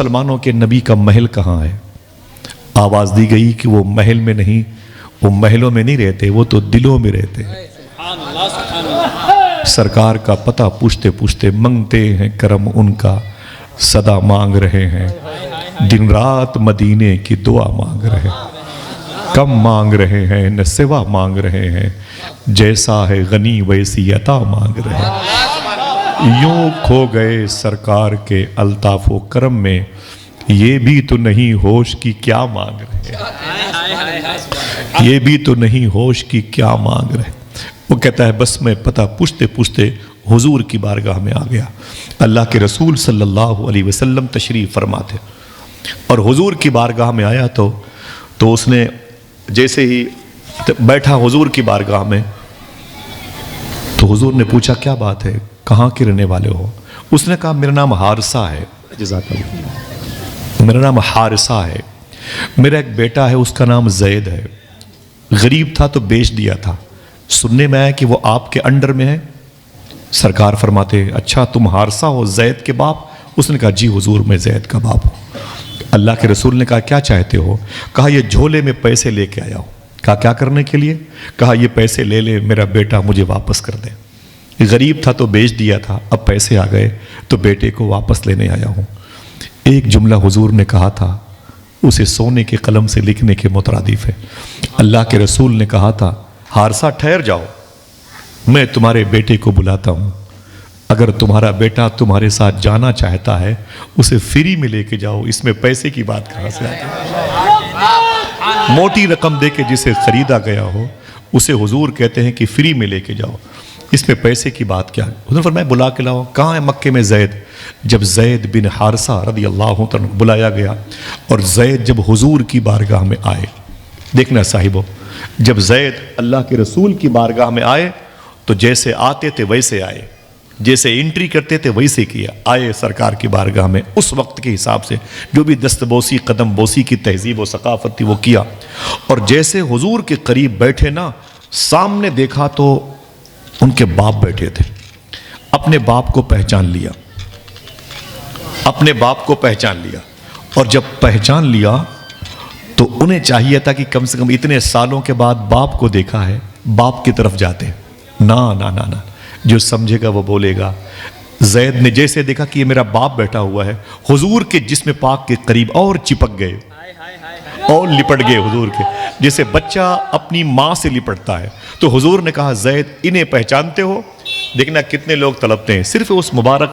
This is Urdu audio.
مسلمانوں کے نبی کا محل کہاں ہے؟ آواز دی گئی کہ وہ محل میں نہیں، وہ محلوں میں نہیں رہتے، وہ تو دلوں میں رہتے ہیں۔ سرکار کا پتہ پوچھتے پوچھتے منگتے ہیں کرم ان کا، صدا مانگ رہے ہیں، دن رات مدینے کی دعا مانگ رہے ہیں، کم مانگ رہے ہیں نہ سوا مانگ رہے ہیں، جیسا ہے غنی ویسی عطا مانگ رہے ہیں۔ یوں کھو گئے سرکار کے الطاف و کرم میں، یہ بھی تو نہیں ہوش کی کیا مانگ رہے ہیں، یہ بھی تو نہیں ہوش کی کیا مانگ رہے ہیں۔ وہ کہتا ہے بس میں پتہ پوچھتے پوچھتے حضور کی بارگاہ میں آ گیا۔ اللہ کے رسول صلی اللہ علیہ وسلم تشریف فرما تھے، اور حضور کی بارگاہ میں آیا تو اس نے جیسے ہی بیٹھا حضور کی بارگاہ میں، تو حضور نے پوچھا کیا بات ہے، کہاں کے رہنے والے ہو؟ اس نے کہا میرا نام حارثہ ہے، جزاک اللہ، میرا نام حارثہ ہے، میرا ایک بیٹا ہے اس کا نام زید ہے، غریب تھا تو بیچ دیا تھا، سننے میں آیا کہ وہ آپ کے انڈر میں ہے۔ سرکار فرماتے اچھا تم حارثہ ہو، زید کے باپ؟ اس نے کہا جی حضور میں زید کا باپ ہوں۔ اللہ کے رسول نے کہا کیا چاہتے ہو؟ کہا یہ جھولے میں پیسے لے کے آیا ہوں۔ کہا کیا کرنے کے لیے؟ کہا یہ پیسے لے لے، میرا بیٹا مجھے واپس کر دے، غریب تھا تو بیچ دیا تھا، اب پیسے آ گئے تو بیٹے کو واپس لینے آیا ہوں۔ ایک جملہ حضور نے کہا تھا، اسے سونے کے قلم سے لکھنے کے مترادف ہے۔ اللہ کے رسول نے کہا تھا حارثہ ٹھہر جاؤ، میں تمہارے بیٹے کو بلاتا ہوں، اگر تمہارا بیٹا تمہارے ساتھ جانا چاہتا ہے اسے فری میں لے کے جاؤ، اس میں پیسے کی بات کہاں سے آتی ہے؟ موٹی رقم دے کے جسے خریدا گیا ہو اسے حضور کہتے ہیں کہ فری میں لے کے جاؤ، اس میں پیسے کی بات کیا ہے؟ حضور فرمایا بلا کے لاؤ۔ کہاں ہے مکے میں زید؟ جب زید بن حارثہ رضی اللہ عنہ بلایا گیا، اور زید جب حضور کی بارگاہ میں آئے، دیکھنا صاحبو، جب زید اللہ کے رسول کی بارگاہ میں آئے تو جیسے آتے تھے ویسے آئے، جیسے انٹری کرتے تھے ویسے کیا، آئے سرکار کی بارگاہ میں اس وقت کے حساب سے جو بھی دست بوسی قدم بوسی کی تہذیب و ثقافت تھی وہ کیا، اور جیسے حضور کے قریب بیٹھے نا، سامنے دیکھا تو ان کے باپ بیٹھے تھے۔ اپنے باپ کو پہچان لیا، اپنے باپ کو پہچان لیا، اور جب پہچان لیا تو انہیں چاہیے تھا کہ کم سے کم اتنے سالوں کے بعد باپ کو دیکھا ہے، باپ کی طرف جاتے۔ نا جو سمجھے گا وہ بولے گا۔ زید نے جیسے دیکھا کہ یہ میرا باپ بیٹھا ہوا ہے، حضور کے جسم پاک کے قریب اور چپک گئے اور لپٹ گئے حضور کے، جیسے بچہ اپنی ماں سے لپٹتا ہے۔ تو حضور نے کہا زید انہیں پہچانتے ہو؟ دیکھنا کتنے لوگ طلبتے ہیں صرف اس مبارک